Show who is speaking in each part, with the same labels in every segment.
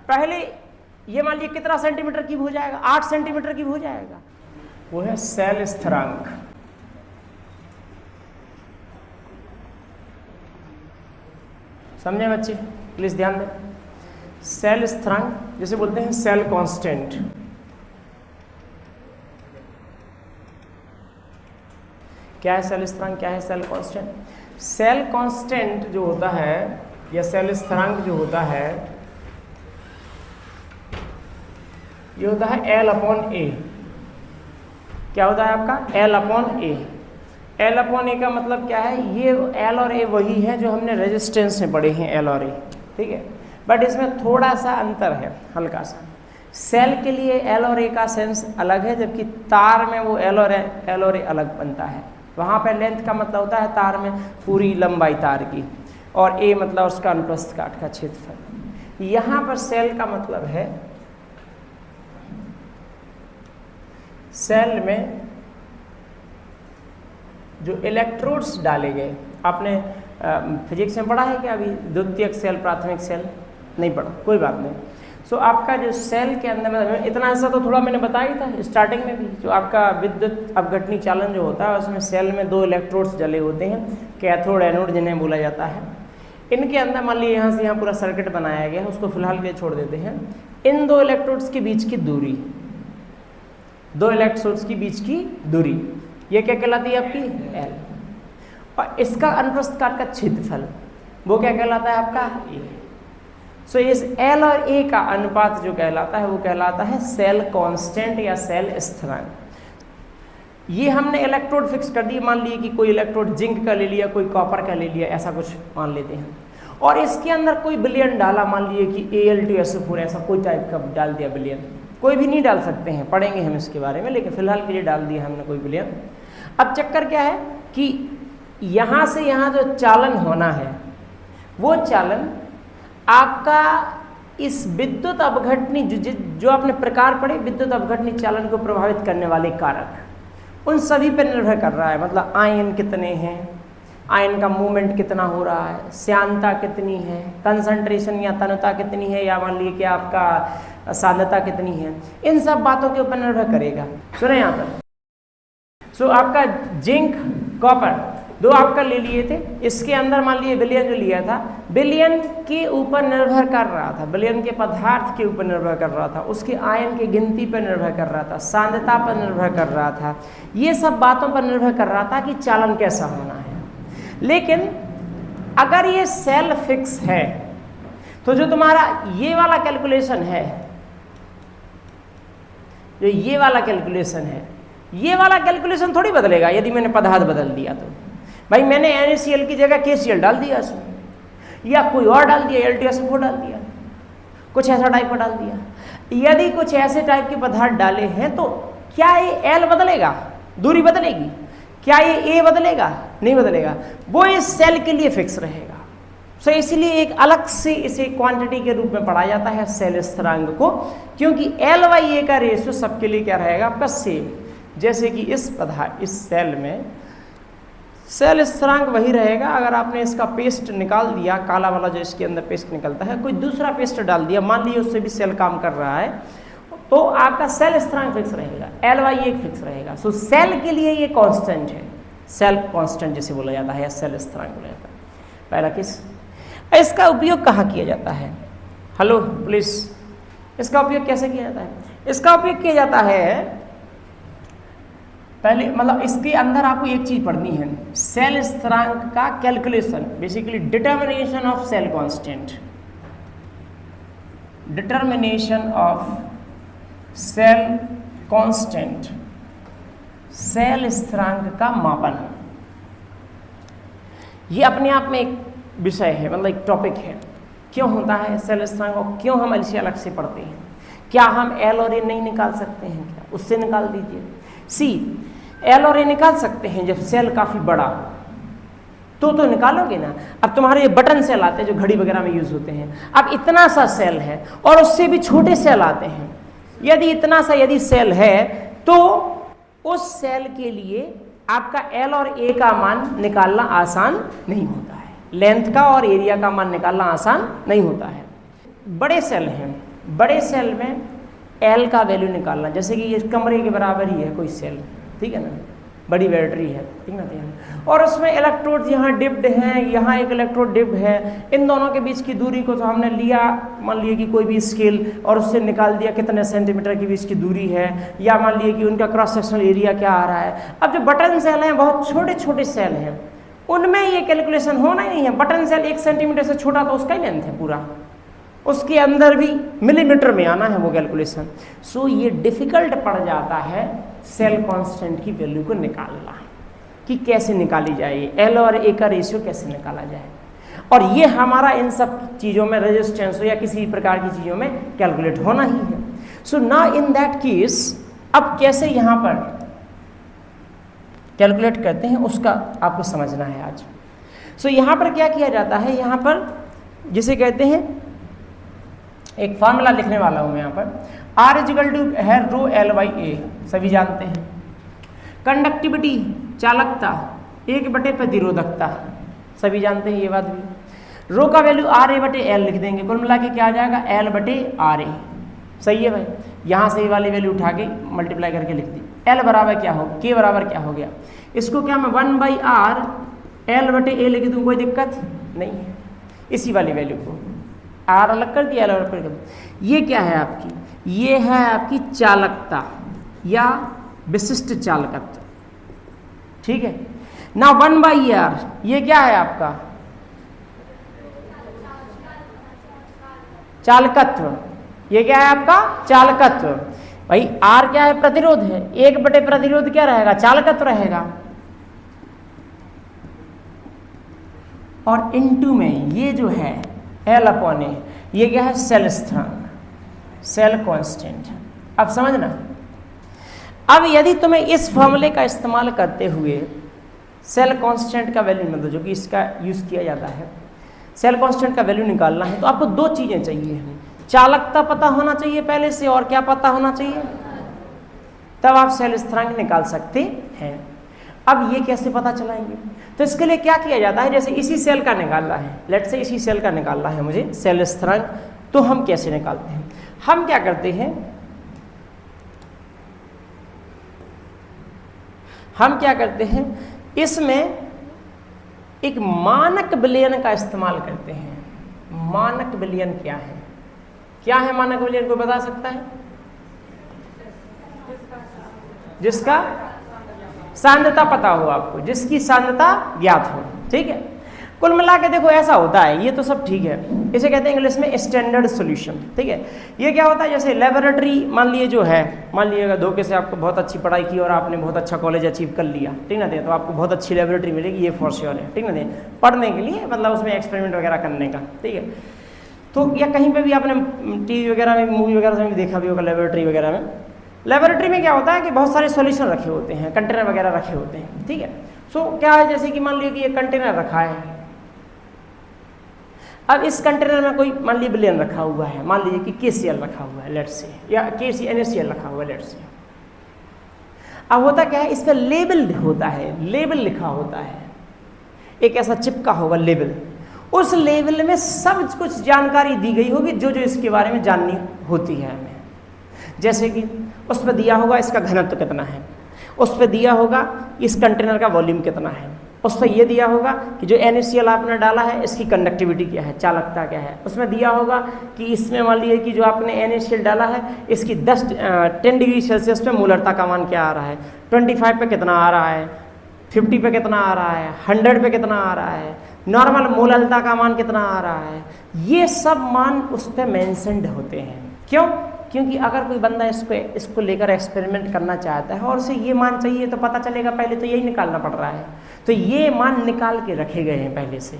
Speaker 1: पहले ये मान लीजिए कितना सेंटीमीटर क्यूब हो जाएगा, 8 सेंटीमीटर क्यूब हो जाएगा, वो है सेल स्थिरांक। समझे बच्चे, प्लीज ध्यान दें। सेल स्थिरांक जैसे बोलते हैं सेल कांस्टेंट। क्या है सेल स्थिरांक, क्या है सेल कांस्टेंट? सेल कांस्टेंट जो होता है या सेल स्थिरांक जो होता है ये होता है L/A। क्या होता है आपका? L/A। L/A का मतलब क्या है? ये L और A वही है जो हमने रेजिस्टेंस में पढ़े हैं, L और A, ठीक है, बट इसमें थोड़ा सा अंतर है, हल्का सा। सेल के लिए L और A का सेंस अलग है, जबकि तार में वो L और A अलग बनता है। वहाँ पर लेंथ का मतलब होता है तार में पूरी लंबाई तार की, और A मतलब उसका अनुप्रस्थ काट का क्षेत्रफल। यहाँ पर सेल का मतलब है सेल में जो इलेक्ट्रोड्स डाले गए। आपने फिजिक्स में पढ़ा है क्या अभी? द्वितीयक सेल, प्राथमिक सेल नहीं पढ़ा, कोई बात नहीं। सो आपका जो सेल के अंदर में इतना हिस्सा तो थोड़ा मैंने बताया ही था स्टार्टिंग में भी, जो आपका विद्युत अपघटनी चालन जो होता है उसमें सेल में 2 इलेक्ट्रोड्स जले होते हैं, कैथोड एनोड जिन्हें बोला जाता है। इनके अंदर मान लीजिए यहाँ से यहाँ पूरा सर्किट बनाया गया है, उसको फिलहाल के लिए छोड़ देते हैं। इन 2 इलेक्ट्रोड्स के बीच की दूरी, 2 इलेक्ट्रोड्स की बीच की दूरी, ये क्या कहलाती है आपकी? L। और इसका अनुप्रस्थ काट का क्षेत्रफल वो क्या कहलाता है आपका? A। सो इस L और A का अनुपात जो कहलाता है वो कहलाता है सेल कांस्टेंट या सेल स्थिरांक। ये हमने इलेक्ट्रोड फिक्स कर दिए, मान लीजिए कि कोई इलेक्ट्रोड जिंक का ले लिया, कोई कॉपर का ले लिया, ऐसा कुछ मान लेते हैं, और इसके अंदर कोई विलयन डाला, मान लीजिए कि Al2SO4 ऐसा कोई टाइप का डाल दिया विलयन। कोई भी नहीं डाल सकते हैं, पढ़ेंगे हम इसके बारे में, लेकिन फिलहाल के लिए डाल दिया हमने कोई विलयन। अब चक्कर क्या है कि यहाँ से यहाँ जो चालन होना है वो चालन आपका इस विद्युत अपघटनी जो आपने प्रकार पढ़े, विद्युत अपघटनी चालन को प्रभावित करने वाले कारक, उन सभी पर निर्भर कर रहा है। मतलब आयन कितने हैं, आयन का मूवमेंट कितना हो रहा है, श्यानता कितनी है, कंसंट्रेशन या तन्यता कितनी है, या मान लीजिए कि आपका सांद्रता कितनी है, इन सब बातों के ऊपर निर्भर करेगा। सुने यहाँ पर। सो आपका जिंक, कॉपर 2 आपका ले लिए थे, इसके अंदर मान लीजिए विलयन जो लिया था, विलयन के ऊपर निर्भर कर रहा था, विलयन के पदार्थ के ऊपर निर्भर कर रहा था, उसके आयन की गिनती पर निर्भर कर रहा था, सांद्रता पर निर्भर कर रहा था, ये सब बातों पर निर्भर कर रहा था कि चालन कैसा होना है। लेकिन अगर ये सेल फिक्स है तो जो तुम्हारा ये वाला कैलकुलेशन है, जो ये वाला कैलकुलेशन है, ये वाला कैलकुलेशन थोड़ी बदलेगा यदि मैंने पदार्थ बदल दिया तो। भाई मैंने NaCl की जगह KCl डाल दिया इसमें, या कोई और डाल दिया, Al2SO4 डाल दिया, कुछ ऐसा टाइप का डाल दिया। यदि कुछ ऐसे टाइप के पदार्थ डाले हैं तो क्या ये L बदलेगा, दूरी बदलेगी? क्या ये A बदलेगा? नहीं बदलेगा, वो इस सेल के लिए फिक्स रहेगा। सो इसलिए एक अलग से इसे क्वांटिटी के रूप में पढ़ा जाता है सेल स्थिरांक को, क्योंकि L/A का रेशियो सबके लिए क्या रहेगा आपका? सेम। जैसे कि इस पदार्थ, इस सेल में सेल स्थिरांक वही रहेगा। अगर आपने इसका पेस्ट निकाल दिया, काला वाला जो इसके अंदर पेस्ट निकलता है, कोई दूसरा पेस्ट डाल दिया, मान लीजिए उससे भी सेल काम कर रहा है, तो आपका सेल स्थिरांक फिक्स रहेगा, L/A फिक्स रहेगा। सो सेल के लिए ये कांस्टेंट है, सेल कांस्टेंट जिसे बोला जाता है या सेल स्थिरांक बोला जाता है। पहला किस, इसका उपयोग कहाँ किया जाता है? हेलो प्लीज, इसका उपयोग कैसे किया जाता है? इसका उपयोग किया जाता है पहले, मतलब इसके अंदर आपको एक चीज पढ़नी है, सेल स्थिरांक का calculation, basically determination of cell constant, determination of cell constant, cell स्थिरांक का मापन। ये अपने आप में एक विषय है, मतलब एक टॉपिक है। क्यों होता है सेल स्थिरांक और क्यों हम इसे अलग से पढ़ते हैं? क्या हम L और A नहीं निकाल सकते हैं क्या? उससे निकाल दीजिए। सी, L और A निकाल सकते हैं जब सेल काफी बड़ा हो, तो निकालोगे ना। अब तुम्हारे ये बटन सेल आते हैं जो घड़ी वगैरह में यूज होते हैं, अब इतना सा सेल है और उससे भी छोटे सेल आते हैं। यदि इतना सा यदि सेल है तो उस सेल के लिए आपका L और A का मान निकालना आसान नहीं होता है, लेंथ का और एरिया का मान निकालना आसान नहीं होता है। बड़े सेल हैं, बड़े सेल में एल का वैल्यू निकालना, जैसे कि ये कमरे के बराबर ही है कोई सेल, ठीक है ना, बड़ी बैटरी है, ठीक ना ध्यान, और उसमें इलेक्ट्रोड यहाँ डिप्ड हैं, यहाँ एक इलेक्ट्रोड डिप्ड है, इन दोनों के बीच की दूरी को तो हमने लिया, मान लिया कि कोई भी स्केल और उससे निकाल दिया कितने सेंटीमीटर के बीच की दूरी है, या मान लिया कि उनका क्रॉस सेक्शनल एरिया क्या आ रहा है। अब जो बटन सेल हैं बहुत छोटे छोटे सेल हैं, उनमें ये कैलकुलेशन होना ही नहीं है। बटन सेल 1 सेंटीमीटर से छोटा तो उसका ही लेंथ है पूरा, उसके अंदर भी मिलीमीटर में आना है वो कैलकुलेशन। सो ये डिफिकल्ट पड़ जाता है सेल कांस्टेंट की वैल्यू को निकालना, कि कैसे निकाली जाए, एल और ए का रेशियो कैसे निकाला जाए, और ये हमारा इन सब चीज़ों में रेजिस्टेंस हो या किसी प्रकार की चीज़ों में कैलकुलेट होना ही है। सो ना इन दैट केस अब कैसे यहाँ पर कैलकुलेट करते हैं उसका आपको समझना है आज। सो यहाँ पर क्या किया जाता है, यहाँ पर जिसे कहते हैं, एक फार्मूला लिखने वाला हूँ मैं यहाँ पर, R इजिकल टू है रो एल बाई ए, सभी जानते हैं। कंडक्टिविटी चालकता 1/, प्रतिरोधकता सभी जानते हैं ये बात भी। रो का वैल्यू RA/L लिख देंगे, कुल मिला के क्या आ जाएगा L/RA, सही है भाई। यहाँ से ये वाली वैल्यू उठा के मल्टीप्लाई करके लिख दी। L बराबर क्या हो, K बराबर क्या हो गया, इसको क्या मैं 1/R L/A लिख दूँ, कोई दिक्कत नहीं है। इसी वाली वैल्यू को R अलग कर दिया, L अलग कर दिया। ये क्या है आपकी, ये है आपकी चालकता या विशिष्ट चालकत्व, ठीक है ना। 1/R ये क्या है आपका चालकत्व, ये क्या है आपका चालकत्व। भाई R क्या है, प्रतिरोध है, 1/, प्रतिरोध क्या रहेगा, चालकत्व रहेगा, और इनटू में ये जो है L/A, ये क्या है सेल स्थिरांक, सेल कांस्टेंट। अब समझना, अब यदि तुम्हें इस फॉर्मूले का इस्तेमाल करते हुए सेल कांस्टेंट का वैल्यू, मतलब जो कि इसका यूज़ किया जाता है, सेल कांस्टेंट का वैल्यू निकालना है, तो आपको 2 चीज़ें चाहिए, चालकता पता होना चाहिए पहले से, और क्या पता होना चाहिए, तब आप सेल स्थिरांक निकाल सकते हैं। अब ये कैसे पता चलाएंगे, तो इसके लिए क्या किया जाता है, जैसे इसी सेल का निकालना है, लेट से इसी सेल का निकालना है मुझे सेल स्थिरांक, तो हम कैसे निकालते हैं, हम क्या करते हैं, हम क्या करते हैं, इसमें एक मानक विलयन का इस्तेमाल करते हैं। मानक विलयन क्या है, क्या है मानक विलयन, को बता सकता है, जिसका सांद्रता पता हो आपको, जिसकी सांद्रता ज्ञात हो, ठीक है। कुल मिला के देखो ऐसा होता है, ये तो सब ठीक है, इसे कहते हैं इंग्लिश में स्टैंडर्ड सॉल्यूशन, ठीक है। ये क्या होता है, जैसे लेबोरेटरी मान लिए जो है, मान लीजिएगा धोखे से आपको बहुत अच्छी पढ़ाई की और आपने बहुत अच्छा कॉलेज अचीव कर लिया, ठीक ना, तो आपको बहुत अच्छी लेबोरेटरी मिलेगी, ये फॉर श्योर है, ठीक ना, पढ़ने के लिए, मतलब उसमें एक्सपेरिमेंट वगैरह करने का, ठीक है। तो या कहीं पर भी आपने TV वगैरह में, मूवी वगैरह में भी देखा भी होगा, लेबोरेटरी वगैरह में, लेबोरेटरी में क्या होता है कि बहुत सारे सॉल्यूशन रखे होते हैं, कंटेनर वगैरह रखे होते हैं, ठीक है। सो क्या है, जैसे कि मान लीजिए कि ये कंटेनर रखा है, अब इस कंटेनर में कोई मान लीजिए विलयन रखा हुआ है, मान लीजिए कि KCl रखा हुआ है लेट से, या KCnHCl रखा हुआ है लेट से। अब होता क्या है, इस पर लेबल होता है, लेबल लिखा होता है, एक ऐसा चिपका होगा लेबल, उस लेबल में सब कुछ जानकारी दी गई होगी जो जो इसके बारे में जाननी होती है हमें। जैसे कि उस पर दिया होगा इसका घनत्व कितना है, उस पर दिया होगा इस कंटेनर का वॉल्यूम कितना है, उस पर यह दिया होगा कि जो NaCl आपने डाला है इसकी कंडक्टिविटी क्या है, चालकता क्या है, उसमें दिया होगा कि इसमें मान लीजिए कि जो आपने NaCl डाला है इसकी 10 डिग्री सेल्सियस पे मोलरता का मान क्या आ रहा है, 25 पे कितना आ रहा है, 50 पे कितना आ रहा है, 100 पे कितना आ रहा है, नॉर्मल मोलरता का मान कितना आ रहा है, ये सब मान उस पर मेंशन्ड होते हैं। क्यों, क्योंकि अगर कोई बंदा इसको लेकर एक्सपेरिमेंट करना चाहता है और उसे ये मान चाहिए तो पता चलेगा, पहले तो यही निकालना पड़ रहा है, तो ये मान निकाल के रखे गए हैं पहले से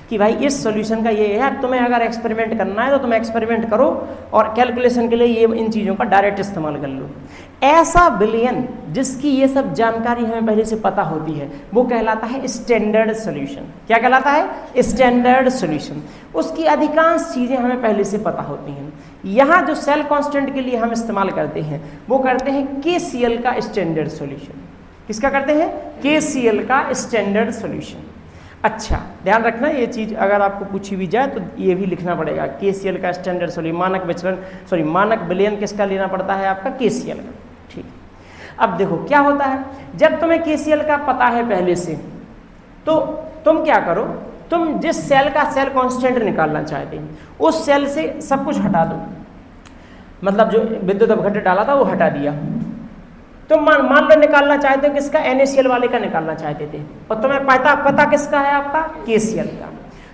Speaker 1: कि भाई इस सॉल्यूशन का ये है, तुम्हें अगर एक्सपेरिमेंट करना है तो तुम एक्सपेरिमेंट करो और कैलकुलेशन के लिए ये इन चीज़ों का डायरेक्ट इस्तेमाल कर लो। ऐसा विलयन जिसकी ये सब जानकारी हमें पहले से पता होती है वो कहलाता है स्टैंडर्ड सॉल्यूशन। क्या कहलाता है? Standard solution. उसकी अधिकांश चीज़ें हमें पहले से पता होती हैं। यहाँ जो सेल कांस्टेंट के लिए हम इस्तेमाल करते हैं वो करते हैं KCl का स्टैंडर्ड सॉल्यूशन। किसका करते हैं? KCl का स्टैंडर्ड सॉल्यूशन। अच्छा ध्यान रखना, ये चीज़ अगर आपको पूछी भी जाए तो ये भी लिखना पड़ेगा। KCL का स्टैंडर्ड मानक विचलन मानक विलयन किसका लेना पड़ता है आपका? KCL का। ठीक, अब देखो क्या होता है, जब तुम्हें KCL का पता है पहले से तो तुम क्या करो, तुम जिस सेल का सेल कांस्टेंट निकालना चाहते हैं उस सेल से सब कुछ हटा दो, मतलब जो विद्युत अपघट्य डाला था वो हटा दिया। तुम मान लो निकालना चाहते हो किसका? NaCl वाले का निकालना चाहते थे और तुम्हें पता किसका है आपका? KCL का।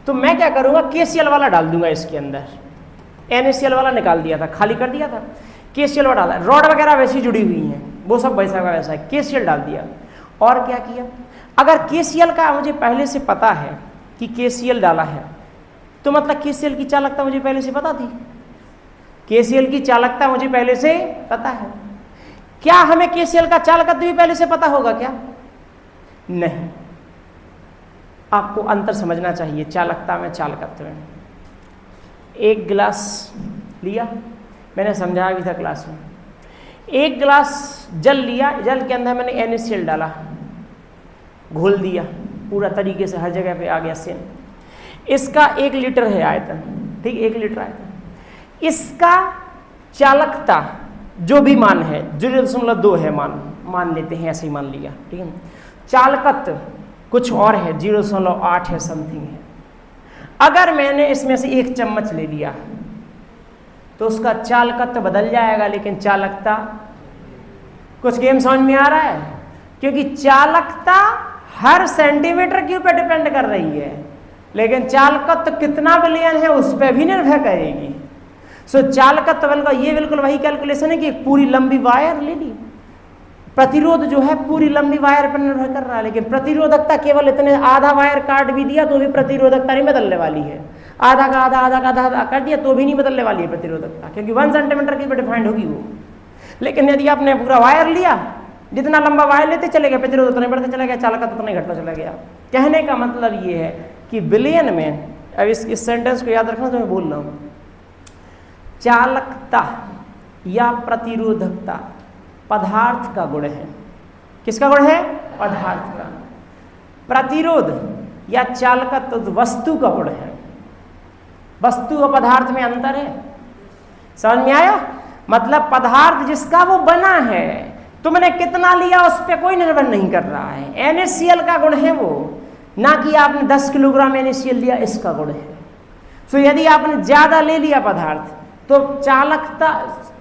Speaker 1: तो मैं क्या करूँगा, KCL वाला डाल दूंगा इसके अंदर। NaCl वाला निकाल दिया था, खाली कर दिया था, KCL वाला डाला। रॉड वगैरह वैसी जुड़ी हुई हैं, वो सब वैसा का वैसा है, KCL डाल दिया। और क्या किया, अगर KCL का मुझे पहले से पता है कि KCL डाला है तो मतलब KCL की चालकता मुझे पहले से पता थी, KCL की चालकता मुझे पहले से पता है। क्या हमें KCL का चालकत्व भी पहले से पता होगा क्या? नहीं, आपको अंतर समझना चाहिए चालकता में चालकत्व में। एक गिलास लिया, मैंने समझाया भी था क्लास में, एक गिलास जल लिया, जल के अंदर मैंने NaCl डाला, घोल दिया पूरा तरीके से, हर जगह पे आ गया सेम। इसका 1 लीटर है आयतन, ठीक, 1 लीटर आयतन। इसका चालकता जो भी मान है 0.2 है, मान लेते हैं, ऐसे ही मान लिया, ठीक है। चालकत्व कुछ और है, 0.8 है, समथिंग है। अगर मैंने इसमें से 1 चम्मच ले लिया तो उसका चालकत्व बदल जाएगा, लेकिन चालकता, कुछ गेम समझ में आ रहा है? क्योंकि चालकता हर सेंटीमीटर क्यूब पे डिपेंड कर रही है, लेकिन चालकत्व कितना विलयन है उस पर भी निर्भर करेगी। सो चालकत्व बल का ये बिल्कुल वही कैलकुलेशन है कि एक पूरी लंबी वायर ले ली, प्रतिरोध जो है पूरी लंबी वायर पर निर्भर कर रहा है, लेकिन प्रतिरोधकता केवल इतने, आधा वायर काट भी दिया तो भी प्रतिरोधकता नहीं बदलने वाली है, आधा का आधा, आधा का आधा काट दिया तो भी नहीं बदलने वाली है प्रतिरोधकता, क्योंकि 1 सेंटीमीटर की डिफाइंड होगी वो। लेकिन यदि आपने पूरा वायर लिया, जितना लंबा वायर लेते चले गए, प्रतिरोध उतना बढ़ते चला गया, चालकत्व उतना घटता चला गया। कहने का मतलब ये है कि विलयन में, अब इस सेंटेंस को याद रखना जो मैं बोल रहा हूँ, चालकता या प्रतिरोधकता पदार्थ का गुण है। किसका गुण है? पदार्थ का। प्रतिरोध या चालकत्व वस्तु का गुण है। वस्तु और पदार्थ में अंतर है, समझ में आया? मतलब पदार्थ जिसका वो बना है, तुमने कितना लिया उस पर कोई निर्भर नहीं कर रहा है। NaCl का गुण है वो, ना कि आपने 10 किलोग्राम NaCl लिया, इसका गुण है। तो यदि आपने ज्यादा ले लिया पदार्थ तो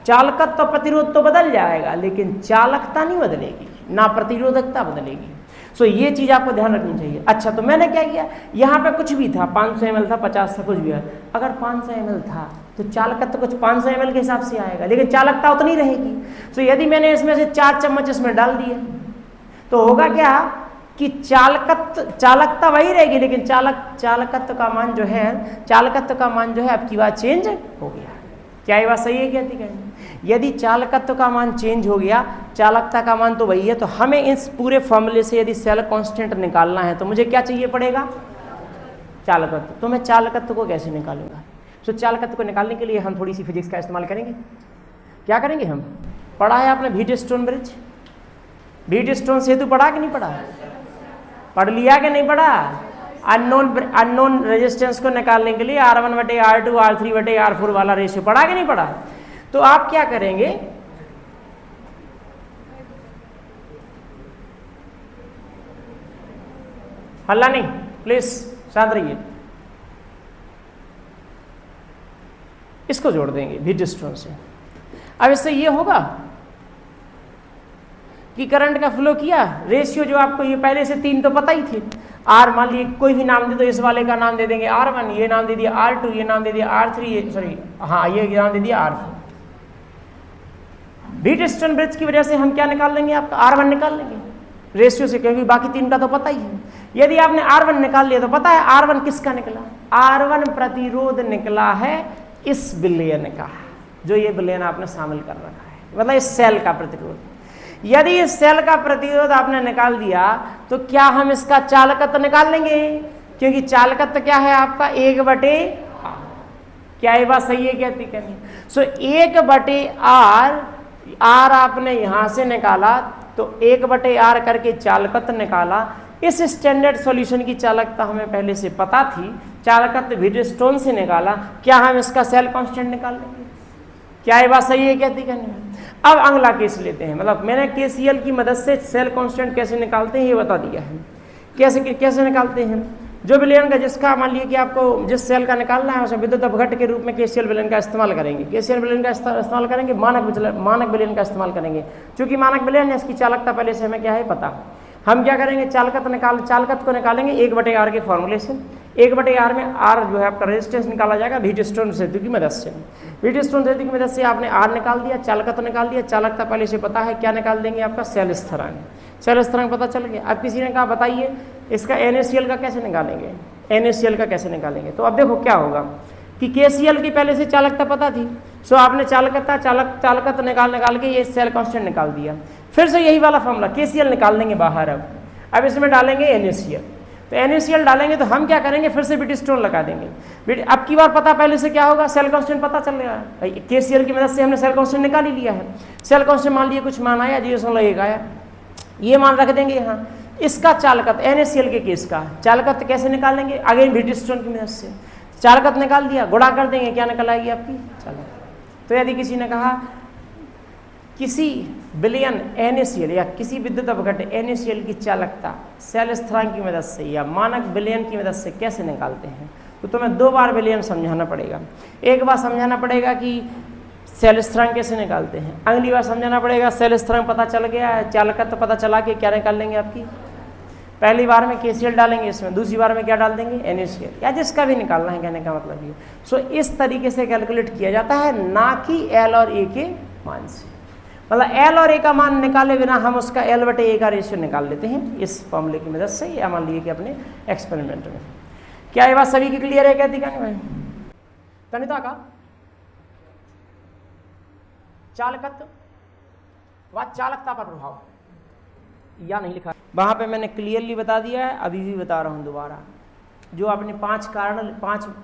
Speaker 1: चालकत्व तो प्रतिरोध तो बदल जाएगा, लेकिन चालकता नहीं बदलेगी, ना प्रतिरोधकता बदलेगी। सो ये चीज आपको ध्यान रखनी चाहिए। अच्छा, तो मैंने क्या किया, यहाँ पे कुछ भी था, 500 ml था, 50 था, कुछ भी है। अगर 500 ml था तो चालकत्व कुछ 500 ml के हिसाब से आएगा, लेकिन चालकता उतनी रहेगी। सो यदि मैंने इसमें से 4 चम्मच इसमें डाल दिए तो होगा क्या कि चालकता वही रहेगी, लेकिन चालकत्व का मान जो है आपकी बात चेंज हो गया। क्या ये बात सही है? क्या ठीक है? यदि चालकत्व का मान चेंज हो गया, चालकता का मान तो वही है, तो हमें इस पूरे फॉर्मूले से यदि सेल कांस्टेंट निकालना है तो मुझे क्या चाहिए पड़ेगा? चालकत्व। तो मैं चालकत्व को कैसे निकालूंगा? तो चालकत्व को निकालने के लिए हम थोड़ी सी फिजिक्स का इस्तेमाल करेंगे। क्या करेंगे? हम पढ़ा है आपने व्हीटस्टोन ब्रिज, व्हीटस्टोन सेतु पढ़ा कि नहीं पढ़ा? पढ़ लिया कि नहीं पढ़ा? अननोन रेजिस्टेंस को निकालने के लिए R1/R2 R3/R4 वाला रेशियो पढ़ा कि नहीं पढ़ा? तो आप क्या करेंगे, हल्ला नहीं, प्लीज शांत रहिए। इसको जोड़ देंगे व्हीटस्टोन से। अब इससे ये होगा कि करंट का फ्लो किया, रेशियो जो आपको ये पहले से 3 तो पता ही थे। R मान लीजिए कोई भी नाम दे दो, इस वाले का नाम दे देंगे R1, ये नाम दे दिया R2, ये नाम दे दिया R3, ये नाम दे दिया R4। व्हीटस्टोन ब्रिज की वजह से हम क्या निकाल लेंगे? आपका R1 निकाल लेंगे रेशियो से, क्योंकि बाकी 3 का तो पता ही है। यदि आपने R1 निकाल लिया तो पता है R1 किसका निकला? R1 प्रतिरोध निकला है इस विलयन का, जो ये विलयन आपने शामिल कर रखा है, मतलब इस सेल का प्रतिरोध। यदि इस सेल का प्रतिरोध आपने निकाल दिया तो क्या हम इसका चालकत्व निकाल लेंगे? क्योंकि चालकत्व क्या है आपका? 1/R। क्या ये बात सही है? क्या ठीक है? सो 1/R, R आपने यहां से निकाला तो 1/R करके चालकत्व निकाला। इस स्टैंडर्ड सॉल्यूशन की चालकता हमें पहले से पता थी, चालकत्व व्हीटस्टोन से निकाला, क्या हम इसका सेल कांस्टेंट निकाल लेंगे? क्या ये बात सही है कहती कहने में? अब अगला केस लेते हैं, मतलब मैंने KCL की मदद से सेल कांस्टेंट कैसे निकालते हैं ये बता दिया है। कैसे निकालते हैं? जो विलयन का जिसका मान लीजिए कि आपको जिस सेल का निकालना है उसमें विद्युत अपघट्ट के रूप में KCL विलयन का इस्तेमाल करेंगे। KCL विलयन का इस्तेमाल करेंगे, मानक विलयन का इस्तेमाल करेंगे। चूंकि मानक विलयन है इसकी चालकता पहले से हमें क्या है पता। हम क्या करेंगे, चालकत्व को निकालेंगे 1/R के फॉर्मूले से। 1/R में R जो है आपका रेजिस्टेंस निकाला जाएगा व्हीटस्टोन सेतु की मदद से। व्हीटस्टोन सेतु की मदद से आपने R निकाल दिया, चालकत्व निकाल दिया, चालकता पहले से पता है, क्या निकाल देंगे आपका सेल स्थिरांक। सेल स्थिरांक पता चल गया। अब किसी ने कहा बताइए इसका NaCl का कैसे निकालेंगे, NaCl का कैसे निकालेंगे? तो अब देखो क्या होगा कि KCl की पहले से चालकता पता थी, सो आपने चालकत्व निकाल के ये सेल कांस्टेंट निकाल दिया। फिर से यही वाला फॉर्मूला KCl निकाल देंगे बाहर। अब इसमें डालेंगे NaCl, तो NaCl डालेंगे तो हम क्या करेंगे, फिर से व्हीटस्टोन लगा देंगे। अब की बार पता पहले से क्या होगा, सेल कांस्टेंट पता चल गया भाई। KCl की मदद से हमने सेल कांस्टेंट निकाल ही लिया है। सेल कांस्टेंट मान लिया कुछ मान आया 0.1 आया, ये मान रख देंगे यहाँ। इसका चालकत्व NaCl के केस का चालकत्व कैसे निकालेंगे, अगेन व्हीटस्टोन की मदद से। चालकत्व निकाल दिया, गुणा कर देंगे, क्या निकल आएगी आपकी चालकत्व। तो यदि किसी ने कहा किसी विलयन NaCl या किसी विद्युत अपघट्ट NaCl की चालकता सेल स्थिरांक की मदद से या मानक विलयन की मदद से कैसे निकालते हैं, तो तुम्हें 2 बार विलयन समझाना पड़ेगा। एक बार समझाना पड़ेगा कि सेल स्थिरांक कैसे निकालते हैं, अगली बार समझाना पड़ेगा सेल स्थिरांक पता चल गया, चालकत्व पता चला के क्या निकाल लेंगे आपकी। पहली बार में KCl डालेंगे इसमें, दूसरी बार में क्या डाल देंगे NaCl, या जिसका भी निकालना है कहने का मतलब ये। सो इस तरीके से कैलकुलेट किया जाता है, ना कि L और A के मान से। मतलब L और A का मान निकाले बिना हम उसका L/A का रेशियो निकाल लेते हैं इस फॉर्मूले की मदद से, या मान लीजिए कि अपने एक्सपेरिमेंट में। क्या ये बात सभी की क्लियर है कहती कहने में? तनिता का चालकत्व व चालकता पर प्रभाव या नहीं लिखा, वहां पे मैंने क्लियरली बता दिया है, अभी भी बता रहा हूं दोबारा। जो आपने 5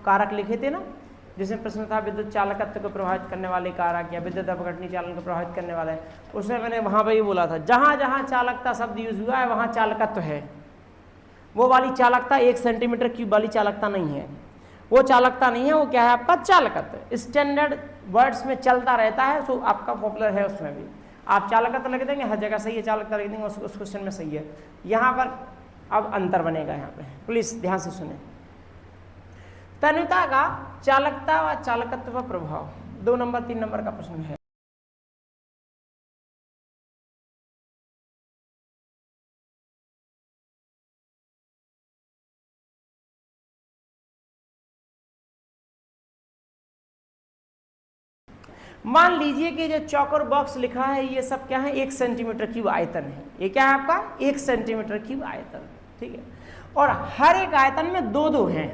Speaker 1: कारक लिखे थे ना, जिसमें प्रश्न था विद्युत चालकत्व को प्रभावित करने वाले कारक या विद्युत अपघटनी चालन को प्रभावित करने वाले, उसमें मैंने वहां पे ये बोला था जहां जहां चालकता शब्द यूज हुआ है वहां चालकत्व है। वो वाली चालकता 1 सेंटीमीटर क्यूब वाली चालकता नहीं है, वो चालकता नहीं है, वो क्या है आपका चालकत्व। स्टैंडर्ड वर्ड्स में चलता रहता है, सो आपका पॉपुलर है, उसमें भी आप चालकत्व लिख देंगे, हर जगह सही है, चालकता लिख देंगे, उस क्वेश्चन में सही है। यहाँ पर अब अंतर बनेगा, यहाँ पे प्लीज ध्यान से सुने। तन्यता का चालकता व चालकत्व पर प्रभाव 2 नंबर 3 नंबर का प्रश्न है। मान लीजिए कि जो चौकोर बॉक्स लिखा है ये सब क्या है, 1 सेंटीमीटर क्यूब आयतन है। ये क्या है आपका 1 सेंटीमीटर क्यूब आयतन, ठीक है। और हर एक आयतन में 2-2 हैं,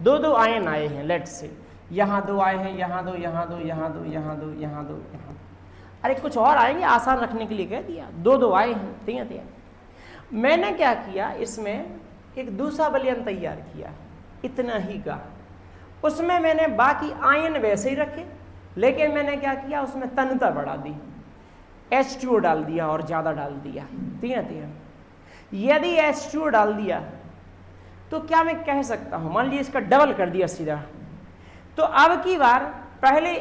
Speaker 1: 2-2 आयन आए हैं। लेट्स से यहाँ 2 आए हैं, यहाँ 2, यहाँ 2, यहाँ 2, यहाँ 2, यहाँ 2, यहाँ। अरे कुछ और आएंगे, आसान रखने के लिए कह दिया, 2-2 आए हैं, ठीक है। मैंने क्या किया, इसमें एक दूसरा विलयन तैयार किया इतना ही का, उसमें मैंने बाकी आयन वैसे ही रखे, लेकिन मैंने क्या किया उसमें तन्यता बढ़ा दी, H2O डाल दिया और ज़्यादा डाल दिया, ठीक है। यदि H2O डाल दिया तो क्या मैं कह सकता हूँ, मान लीजिए इसका डबल कर दिया सीधा, तो अब की बार पहले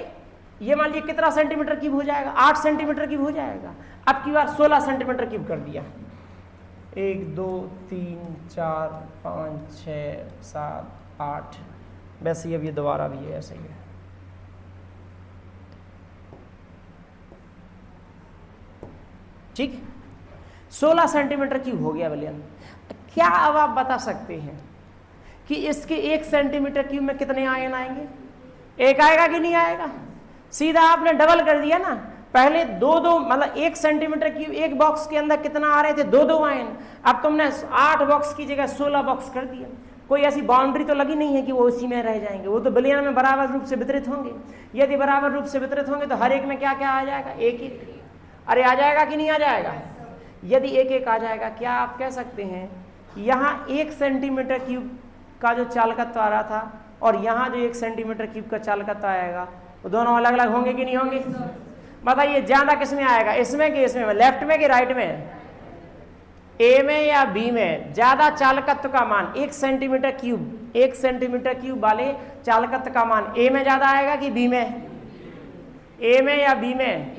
Speaker 1: ये मान लीजिए कितना सेंटीमीटर क्यूब हो जाएगा, 8 सेंटीमीटर क्यूब हो जाएगा। अब की बार 16 सेंटीमीटर क्यूब कर दिया, 1 2 3 4 5 6 7 8, वैसे ही अब ये दोबारा भी है ऐसे ही है। ठीक, 16 सेंटीमीटर क्यूब हो गया विलयन। क्या अब आप बता सकते हैं कि इसके 1 सेंटीमीटर क्यूब में कितने आयन आएंगे? 1 आएगा कि नहीं आएगा? सीधा आपने डबल कर दिया ना, पहले 2-2 मतलब 1 सेंटीमीटर क्यूब एक बॉक्स के अंदर कितना आ रहे थे, 2-2 आयन। अब तुमने 8 बॉक्स की जगह 16 बॉक्स कर दिया। कोई ऐसी बाउंड्री तो लगी नहीं है कि वो उसी में रह जाएंगे, वो तो विलयन में बराबर रूप से वितरित होंगे। यदि बराबर रूप से वितरित होंगे तो हर एक में क्या क्या आ जाएगा, 1-1। अरे आ जाएगा कि नहीं आ जाएगा? यदि 1-1 आ जाएगा, क्या आप कह सकते हैं यहाँ 1 सेंटीमीटर क्यूब का जो चालकत्व आ रहा था और यहाँ जो 1 सेंटीमीटर क्यूब का चालकत्व आएगा, वो दोनों अलग अलग होंगे कि नहीं होंगे? बताइए ज्यादा किस में आएगा, इसमें कि इसमें, लेफ्ट में कि राइट में? ए में या बी में ज्यादा चालकत्व का मान 1 सेंटीमीटर क्यूब वाले चालकत्व का मान ए में ज्यादा आएगा कि बी में? ए में या बी में?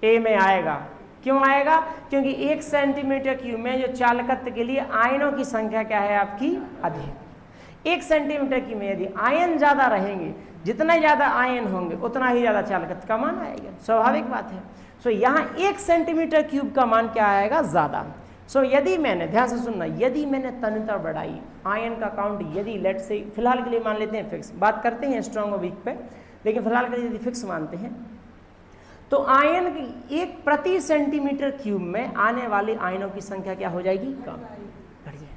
Speaker 1: ए में आएगा। क्यों आएगा? क्योंकि 1 सेंटीमीटर क्यूब में जो चालकत्व के लिए आयनों की संख्या क्या है आपकी? अधिक। 1 सेंटीमीटर क्यूब में यदि आयन ज्यादा रहेंगे, जितना ज्यादा आयन होंगे उतना ही ज्यादा चालकत्व का मान आएगा, स्वाभाविक बात है। सो यहाँ 1 सेंटीमीटर क्यूब का मान क्या आएगा? ज्यादा। सो यदि मैंने, ध्यान से सुनना, यदि मैंने तन्यता बढ़ाई, आयन का काउंट यदि लेट से फिलहाल के लिए मान लेते हैं फिक्स, बात करते हैं स्ट्रॉन्ग और वीक पे, लेकिन फिलहाल के लिए यदि फिक्स मानते हैं तो आयन की 1 प्रति सेंटीमीटर क्यूब में आने वाले आयनों की संख्या क्या हो जाएगी? कम।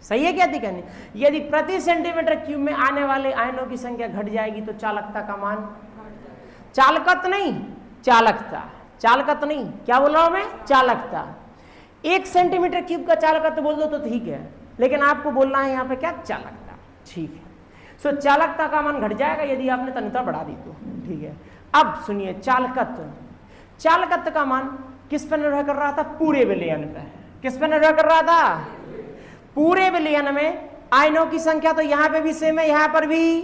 Speaker 1: सही है क्या दिखाने? यदि प्रति सेंटीमीटर क्यूब में आने वाले आयनों की संख्या घट जाएगी तो चालकता का मान, चालकत नहीं चालकता, चालकत नहीं, क्या बोल रहा हूं मैं? चालकता। 1 सेंटीमीटर क्यूब का चालकत्व बोल दो तो ठीक है, लेकिन आपको बोलना है यहाँ पे क्या? चालकता। ठीक है। सो चालकता का मान घट जाएगा यदि आपने तन्यता बढ़ा दी तो। ठीक है। अब सुनिए, चालकत्व का मान किस पर निर्भर कर रहा था? पूरे विलयन पे। किस पर निर्भर कर रहा था? पूरे विलयन में आयनों की संख्या तो यहां पे भी सेम है, यहां पर भी,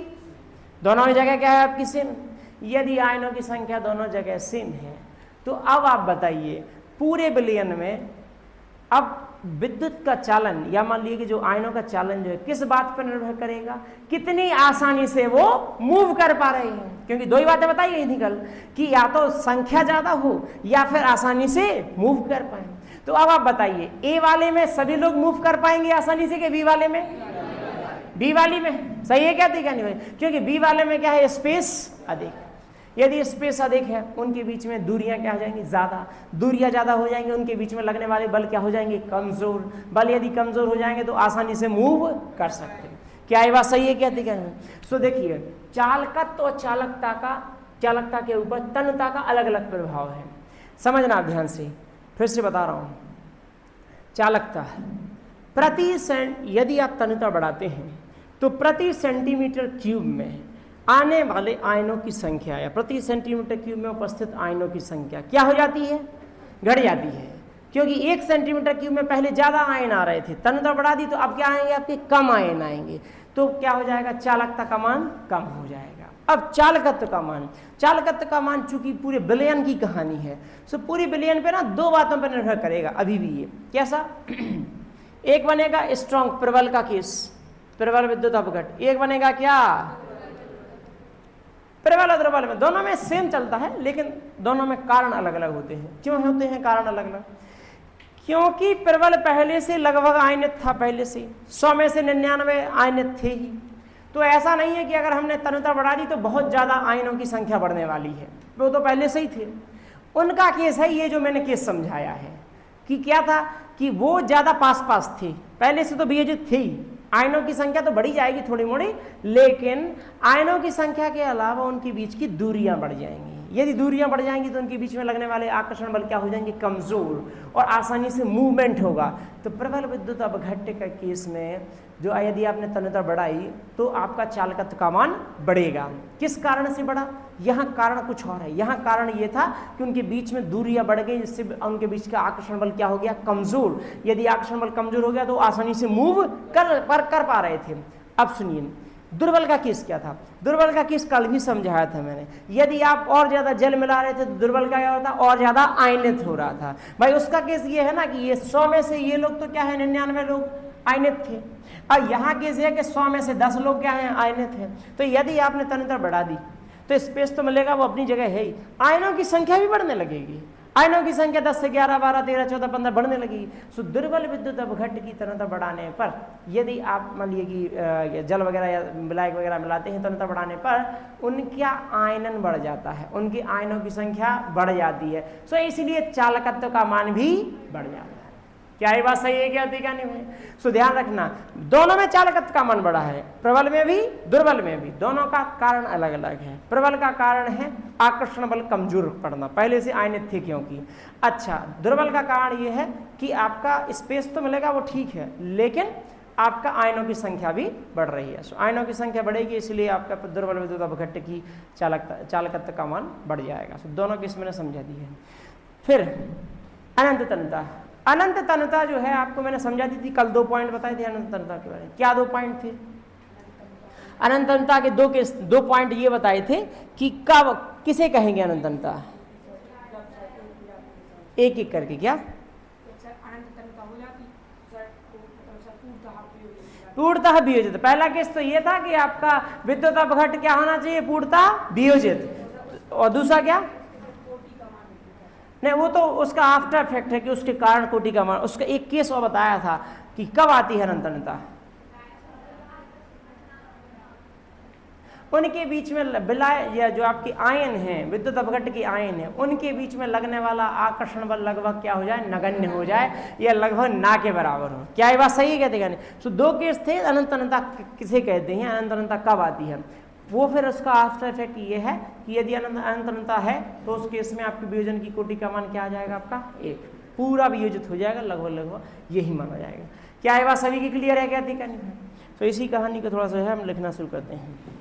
Speaker 1: दोनों जगह क्या है आपकी? सेम। यदि आयनों की संख्या दोनों जगह सेम है तो अब आप बताइए पूरे विलयन में अब विद्युत का चालन या मान लीजिए कि जो आयनों का चालन जो है किस बात पर निर्भर करेगा? कितनी आसानी से वो मूव कर पा रहे हैं। क्योंकि दो ही बातें बताई गई थी कल कि या तो संख्या ज्यादा हो या फिर आसानी से मूव कर पाए। तो अब आप बताइए ए वाले में सभी लोग मूव कर पाएंगे आसानी से कि बी वाले में? बी वाली में। सही है क्या? दिखा नहीं भाई, क्योंकि बी वाले में क्या है? स्पेस अधिक। यदि स्पेस अधिक है उनके बीच में दूरियां क्या हो जाएंगी? ज्यादा। दूरियां ज्यादा हो जाएंगी, उनके बीच में लगने वाले बल क्या हो जाएंगे? कमजोर। बल यदि कमजोर हो जाएंगे तो आसानी से मूव कर सकते हैं। क्या ये बात सही है क्या? दिखा नहीं। सो देखिए, चालकत्व और चालकता के ऊपर तन्यता का अलग अलग प्रभाव है, समझना आप ध्यान से। फिर से बता रहा हूं, चालकता यदि आप तन्यता बढ़ाते हैं तो प्रति सेंटीमीटर क्यूब में आने वाले आयनों की संख्या या प्रति सेंटीमीटर क्यूब में उपस्थित आयनों की संख्या क्या हो जाती है? घट जाती है। क्योंकि 1 सेंटीमीटर क्यूब में पहले ज्यादा आयन आ रहे थे, तन्यता बढ़ा दी तो अब क्या आएंगे? आपके कम आयन आएंगे। तो क्या हो जाएगा? चालकता का मान कम हो जाएगा। अब चालकत्व का मान चूंकि पूरे विलयन की कहानी है, सो पूरी विलयन पे ना 2 बातों पर निर्भर करेगा अभी भी। ये कैसा? एक बनेगा स्ट्रॉन्ग, प्रबल का केस, प्रबल विद्युत अपघट। एक बनेगा क्या? प्रबल और दुर्बल में दोनों में सेम चलता है, लेकिन दोनों में कारण अलग अलग होते हैं। क्यों होते हैं कारण अलग अलग? क्योंकि प्रबल पहले से लगभग आयनित था, पहले से 100 में से 99 आयनित थे ही। तो ऐसा नहीं है कि अगर हमने तन्यता बढ़ा दी तो बहुत ज्यादा आयनों की संख्या बढ़ने वाली है, वो तो पहले से ही थे। उनका केस है ये जो मैंने केस समझाया है कि क्या था कि वो ज्यादा पास थे, पहले से तो वियोजित थे ही। आयनों की संख्या तो बढ़ी जाएगी थोड़ी मोड़ी, लेकिन आयनों की संख्या के अलावा उनके बीच की दूरियां बढ़ जाएंगी। यदि दूरियां बढ़ जाएंगी तो उनके बीच में लगने वाले आकर्षण बल क्या हो जाएंगे? कमजोर, और आसानी से मूवमेंट होगा। तो प्रबल विद्युत अपघट्य का केस में जो यदि आपने तन्यता बढ़ाई तो आपका चालकत्व का मान बढ़ेगा। किस कारण से बढ़ा? यहाँ कारण कुछ और है। यहाँ कारण ये था कि उनके बीच में दूरियां बढ़ गई, जिससे उनके बीच का आकर्षण बल क्या हो गया? कमजोर। यदि आकर्षण बल कमजोर हो गया तो आसानी से मूव कर पा रहे थे। अब सुनिए, दुर्बल का केस क्या था? दुर्बल का केस कल भी समझाया था मैंने। यदि आप और ज्यादा जल मिला रहे थे तो दुर्बल का क्या होता? और ज्यादा आयनित हो रहा था। भाई उसका केस ये है ना कि ये 100 में से ये लोग तो क्या है? 99 लोग आयनित थे। और यहाँ केस है कि 100 में से 10 लोग क्या है? आयनित है। तो यदि आपने तन्यता बढ़ा दी तो स्पेस तो मिलेगा, वो अपनी जगह है ही, आयनों की संख्या भी बढ़ने लगेगी। आयनों की संख्या 10 से 11, 12, 13, 14, 15 बढ़ने लगेगी। सो दुर्बल विद्युत अपघट्य की तन्यता बढ़ाने पर यदि आप मान लीजिए कि जल वगैरह या ब्लैक वगैरह मिलाते हैं, तन्यता बढ़ाने पर उनका आयनन बढ़ जाता है, उनकी आयनों की संख्या बढ़ जाती है। सो इसलिए चालकत्व का मान भी बढ़ जाता है। क्या ये बात सही है क्या? दिखा नहीं है। सो ध्यान रखना, दोनों में चालकत्व का मान बढ़ा है, प्रबल में भी दुर्बल में भी। दोनों का कारण अलग अलग है। प्रबल का कारण है आकर्षण बल कमजोर पड़ना, पहले से आयनित थे क्योंकि। अच्छा, दुर्बल का कारण ये है कि आपका स्पेस तो मिलेगा, वो ठीक है, लेकिन आपका आयनों की संख्या भी बढ़ रही है। सो आयनों की संख्या बढ़ेगी, इसलिए आपका दुर्बल विद्युत अपघट्य की चालकत्व का मान बढ़ जाएगा। सो दोनों केस मैंने समझा दी है। फिर अनंत तन्यता। अनंत तनता जो है आपको मैंने समझा दी थी, कल 2 पॉइंट बताए थे अनंत तनता के बारे में। क्या 2 पॉइंट थे? अनंत तनता के 2 पॉइंट ये बताए थे कि कब किसे कहेंगे अनंत तनता, एक एक करके। क्या पूर्णतः वियोजित। पहला केस तो ये था कि आपका विद्युत अपघट क्या होना चाहिए, पूर्णतः वियोजित। और दूसरा क्या? नहीं, वो तो उसका आफ्टर इफेक्ट है कि उसके कारण कोटि का मान। उसका एक केस और बताया था कि कब आती है अनंतता। उनके बीच में विलय या जो आपकी आयन है, विद्युत अपघट की आयन है, उनके बीच में लगने वाला आकर्षण बल लगभग क्या हो जाए, नगण्य हो जाए या लगभग ना के बराबर हो। क्या ये बात सही है? कहते हैं। सो 2 केस थे। अनंतता किसे कहते हैं, अनंतता कब आती है, वो फिर उसका आफ्टर इफेक्ट ये है कि यदि अनंतता है तो उस केस में आपके वियोजन की कोटि का मान क्या आ जाएगा, आपका 1, पूरा वियोजित हो जाएगा, लगभग यही माना जाएगा। क्या ये बात सभी की क्लियर है? क्या दिक्कत नहीं है? तो इसी कहानी को थोड़ा सा है हम लिखना शुरू करते हैं।